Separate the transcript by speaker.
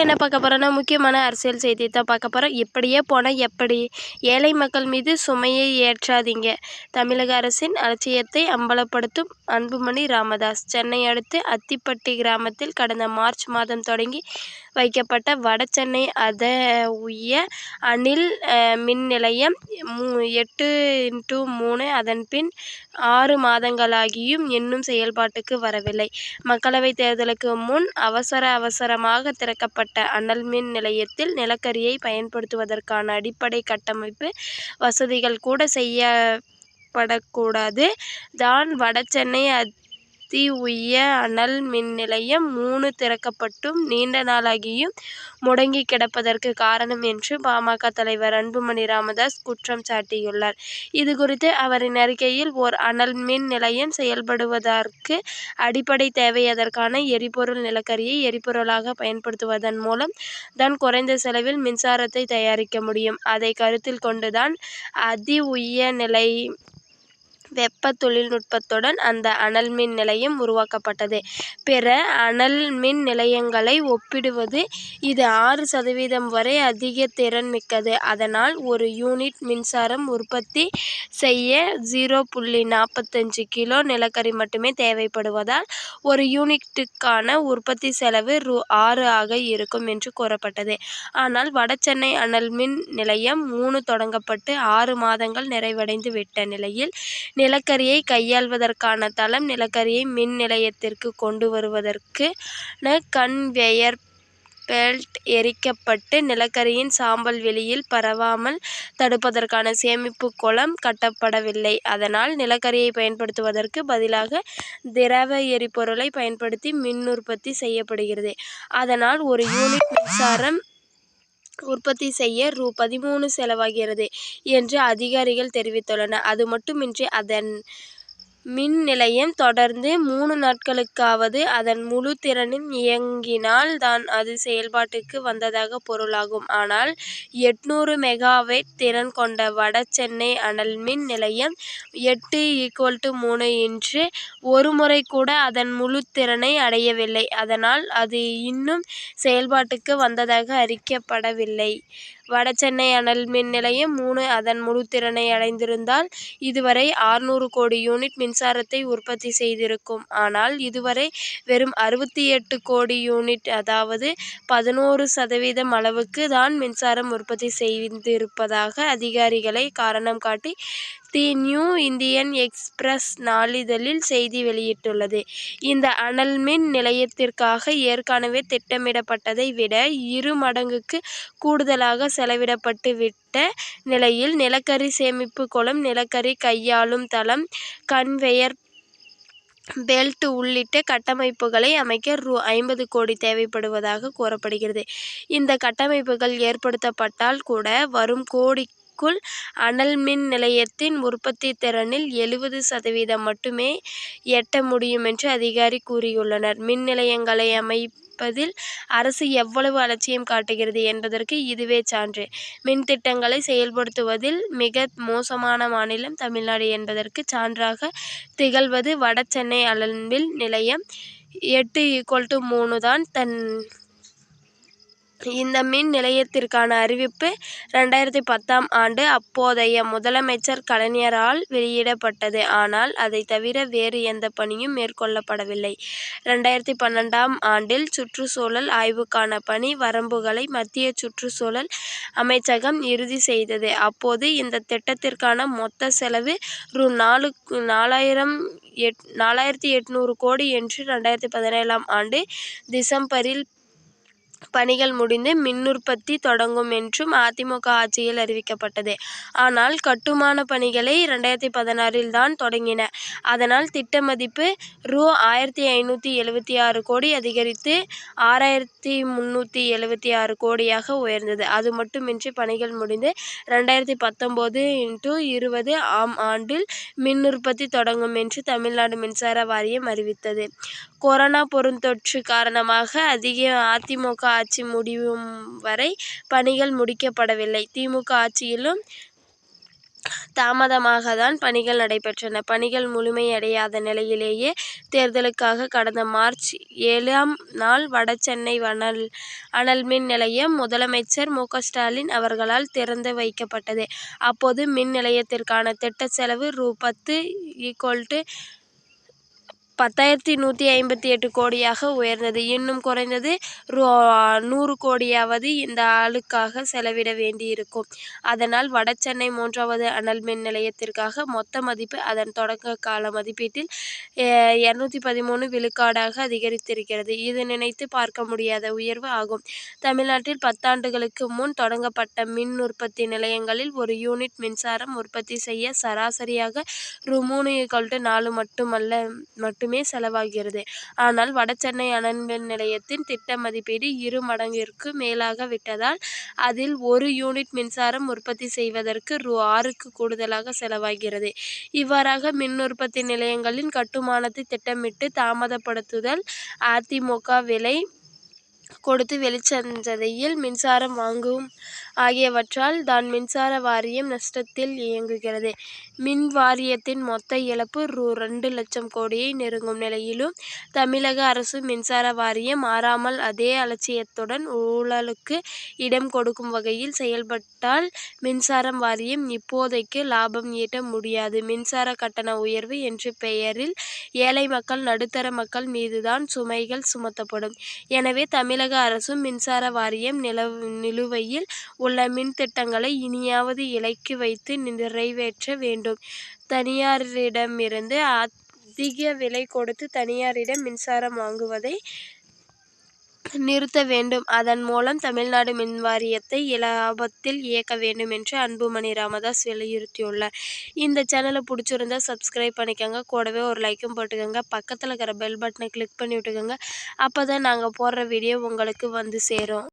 Speaker 1: என்ன பார்க்க போகிறோன்னா, முக்கியமான அரசியல் செய்தி தான் பார்க்க போகிறோம். இப்படியே போனால் எப்படி? ஏழை மக்கள் மீது சுமையை ஏற்றாதீங்க. தமிழக அரசின் அலட்சியத்தை அம்பலப்படுத்தும் அன்புமணி ராமதாஸ். சென்னை அடுத்து அத்திப்பட்டி கிராமத்தில் கடந்த மார்ச் மாதம் தொடங்கி வைக்கப்பட்ட வடசென்னை அத உய அணில் மின் நிலையம் 8x3 அதன்பின் 6 மாதங்களாகியும் இன்னும் செயல்பாட்டுக்கு வரவில்லை. மக்களவைத் தேர்தலுக்கு முன் அவசரமாக திறக்கப்பட்ட அனல் மின் நிலையத்தில் நிலக்கரியை பயன்படுத்துவதற்கான அடிப்படை கட்டமைப்பு வசதிகள் கூட செய்யப்படக்கூடாது தான் வடசென்னை அதி உய அனல் மின் நிலையம் 3 திறக்கப்பட்டும் நீண்ட நாளாகியும் முடங்கி கிடப்பதற்கு காரணம் என்று பாமக தலைவர் அன்புமணி ராமதாஸ் குற்றம் சாட்டியுள்ளார். இதுகுறித்து அவரின் அறிக்கையில், ஓர் அனல் மின் நிலையம் செயல்படுவதற்கு அடிப்படை தேவை அதற்கான எரிபொருள். நிலக்கரியை எரிபொருளாக பயன்படுத்துவதன் மூலம் தான் குறைந்த செலவில் மின்சாரத்தை தயாரிக்க முடியும். அதை கருத்தில் கொண்டுதான் அதி உயர்நிலை வெப்ப தொழில்நுட்பத்துடன் அந்த அனல் மின் நிலையம் உருவாக்கப்பட்டது. பிற அனல் மின் நிலையங்களை ஒப்பிடுவது இது 6% வரை அதிக திறன் மிக்கது. அதனால் ஒரு யூனிட் மின்சாரம் உற்பத்தி செய்ய 0.45 கிலோ நிலக்கரி மட்டுமே தேவைப்படுவதால் ஒரு யூனிட்டுக்கான உற்பத்தி செலவு ரூ.6 ஆக இருக்கும் என்று கூறப்பட்டது. ஆனால் வடசென்னை அனல் மின் நிலையம் 3 தொடங்கப்பட்டு 6 மாதங்கள் நிறைவடைந்து விட்ட நிலையில் நிலக்கரியை கையாள்வதற்கான தளம், நிலக்கரியை மின் நிலையத்திற்கு கொண்டு வருவதற்கான கன்வேயர் பெல்ட் எரிக்கப்பட்டு நிலக்கரியின் சாம்பல் வெளியில் பரவாமல் தடுப்பதற்கான சேமிப்பு குளம் கட்டப்படவில்லை. அதனால் நிலக்கரியை பயன்படுத்துவதற்கு பதிலாக திரவ எரிபொருளை பயன்படுத்தி மின் உற்பத்தி செய்யப்படுகிறது. அதனால் ஒரு யூனிட் மின்சாரம் உற்பத்தி செய்ய ரூ.13 செலவாகிறது என்று அதிகாரிகள் தெரிவித்துள்ளனர். அது மட்டுமின்றி அதன் மின் நிலையம் தொடர்ந்து 3 நாட்களுக்காவது அதன் முழு திறனில் இயங்கினால் தான் அது செயல்பாட்டுக்கு வந்ததாக பொருளாகும். ஆனால் 800 மெகாவாட் திறன் கொண்ட வடசென்னை அனல் மின் நிலையம் 8:3 இன்று ஒரு முறை கூட அதன் முழு திறனை அடையவில்லை. அதனால் அது இன்னும் செயல்பாட்டுக்கு வந்ததாக அறிவிக்கப்படவில்லை. வடசென்னை அனல் மின் நிலையம் 3 அதன் முழு திறனை அடைந்திருந்தால் இதுவரை 600 கோடி யூனிட் மின்சாரத்தை உற்பத்தி செய்திருக்கும். ஆனால் இதுவரை வெறும் 68 கோடி யூனிட், அதாவது 11% அளவுக்கு தான் மின்சாரம் உற்பத்தி செய்திருப்பதாக அதிகாரிகளை காரணம் காட்டி தி நியூ இந்தியன் எக்ஸ்பிரஸ் நாளிதழில் செய்தி வெளியிட்டுள்ளது. இந்த அனல் மின் நிலையத்திற்காக ஏற்கனவே திட்டமிடப்பட்டதை விட 2 மடங்குக்கு கூடுதலாக செலவிடப்பட்டு விட்ட நிலையில் நிலக்கரி சேமிப்பு குளம், நிலக்கரி கையாளும் தளம், கன்வேயர் பெல்ட் உள்ளிட்ட கட்டமைப்புகளை அமைக்க ரூ.50 கோடி தேவைப்படுவதாக கூறப்படுகிறது. இந்த கட்டமைப்புகள் ஏற்படுத்தப்பட்டால் கூட வரும் கோடிக்குள் அனல் மின் நிலையத்தின் உற்பத்தி திறனில் 70% மட்டுமே எட்ட முடியும் என்று அதிகாரி கூறியுள்ளனர். மின் நிலையங்களை அமைப்பதில் அரசு எவ்வளவு அலட்சியம் காட்டுகிறது என்பதற்கு இதுவே சான்று. மின் திட்டங்களை செயல்படுத்துவதில் மிக மோசமான மாநிலம் தமிழ்நாடு என்பதற்கு சான்றாக திகழ்வது வடசென்னை அனல் மின் நிலையம். 8:3 தான் இந்த மின் நிலையத்திற்கான அறிவிப்பு 2010ஆம் ஆண்டு அப்போதைய முதலமைச்சர் கலைஞரால் வெளியிடப்பட்டது. ஆனால் அதை தவிர வேறு எந்த பணியும் மேற்கொள்ளப்படவில்லை. 2012ஆம் ஆண்டில் சுற்றுச்சூழல் ஆய்வுக்கான பணி வரம்புகளை மத்திய சுற்றுச்சூழல் அமைச்சகம் இறுதி செய்தது. அப்போது இந்த திட்டத்திற்கான மொத்த செலவு ரூ.4800 கோடி என்று 2017ஆம் ஆண்டு டிசம்பரில் பணிகள் முடிந்து மின் உற்பத்தி தொடங்கும் என்றும் அதிமுக ஆட்சியில் அறிவிக்கப்பட்டது. ஆனால் கட்டுமான பணிகளை 2016இல் தான் தொடங்கின. அதனால் திட்ட மதிப்பு ரூ.1576 கோடி அதிகரித்து 6376 கோடியாக உயர்ந்தது. அது மட்டுமின்றி பணிகள் முடிந்து 2019x20 ஆம் ஆண்டில் மின் உற்பத்தி தொடங்கும் என்று தமிழ்நாடு மின்சார வாரியம் அறிவித்தது. கொரோனா பெருந்தொற்று காரணமாக அதிமுக ஆட்சி முடியும் வரை பணிகள் முடிக்கப்படவில்லை. திமுக ஆட்சியிலும் தாமதமாக தான் பணிகள் நடைபெற்றன. பணிகள் முழுமையடையாத நிலையிலேயே தேர்தலுக்காக கடந்த மார்ச் 7ஆம் நாள் வடசென்னை அனல் மின் நிலையம் முதலமைச்சர் மு. க. ஸ்டாலின் அவர்களால் திறந்து வைக்கப்பட்டது. அப்போது மின் நிலையத்திற்கான திட்ட செலவு ரூ. 10,158 கோடியாக உயர்ந்தது. இன்னும் குறைந்தது ரூ. 100 கோடியாவது இந்த ஆளுக்காக செலவிட வேண்டியிருக்கும். அதனால் வடசென்னை 3வது அனல் மின் நிலையத்திற்காக மொத்த மதிப்பு அதன் தொடக்க கால மதிப்பீட்டில் 213 விழுக்காடாக அதிகரித்திருக்கிறது. இது நினைத்து பார்க்க முடியாத உயர்வு ஆகும். தமிழ்நாட்டில் 10 ஆண்டுகளுக்கு முன் தொடங்கப்பட்ட மின் உற்பத்தி நிலையங்களில் ஒரு யூனிட் மின்சாரம் உற்பத்தி செய்ய சராசரியாக ரூ. 3 மட்டுமே செலவாகிறது. ஆனால் வடசென்னை அனல் மின் நிலையத்தின் திட்ட மதிப்பீடு 2 மடங்கிற்கு மேலாக விட்டதால் அதில் ஒரு யூனிட் மின்சாரம் உற்பத்தி செய்வதற்கு ரூ. 6க்கு கூடுதலாக செலவாகிறது. இவ்வாறாக மின் உற்பத்தி நிலையங்களின் கட்டுமானத்தை திட்டமிட்டு தாமதப்படுத்துதல், அதிமுக விலை கொடுத்து வெளிச்சந்தையில் மின்சாரம் வாங்கும் ஆகியவற்றால் தான் மின்சார வாரியம் நஷ்டத்தில் இயங்குகிறது. மின் வாரியத்தின் மொத்த இழப்பு ரூ. 2 லட்சம் கோடியை நெருங்கும் நிலையிலும் தமிழக அரசு மின்சார வாரியம் மாறாமல் அதே அலட்சியத்துடன் ஊழலுக்கு இடம் கொடுக்கும் வகையில் செயல்பட்டால் மின்சார வாரியம் இப்போதைக்கு லாபம் ஈட்ட முடியாது. மின்சார கட்டண உயர்வு என்ற பெயரில் ஏழை மக்கள், நடுத்தர மக்கள் மீதுதான் சுமைகள் சுமத்தப்படும். எனவே தமிழக அரசும் மின்சார வாரியம் நிலுவையில் உள்ள மின் திட்டங்களை இனியாவது இலக்கு வைத்து நிறைவேற்ற வேண்டும். தனியாரிடமிருந்து அதிக விலை கொடுத்து தனியாரிடம் மின்சாரம் வாங்குவதை நிறுத்த வேண்டும். அதன் மூலம் தமிழ்நாடு மின்வாரியத்தை லாபத்தில் இயக்க வேண்டும் என்று அன்புமணி ராமதாஸ் வலியுறுத்தியுள்ளார். இந்த சேனலை பிடிச்சிருந்தா சப்ஸ்கிரைப் பண்ணிக்கோங்க. கூடவே ஒரு லைக்கும் போட்டுக்கோங்க. பக்கத்தில் இருக்கிற பெல் பட்டனை கிளிக் பண்ணி விட்டுக்கோங்க. அப்போ தான் நாங்கள் போடுற வீடியோ உங்களுக்கு வந்து சேரும்.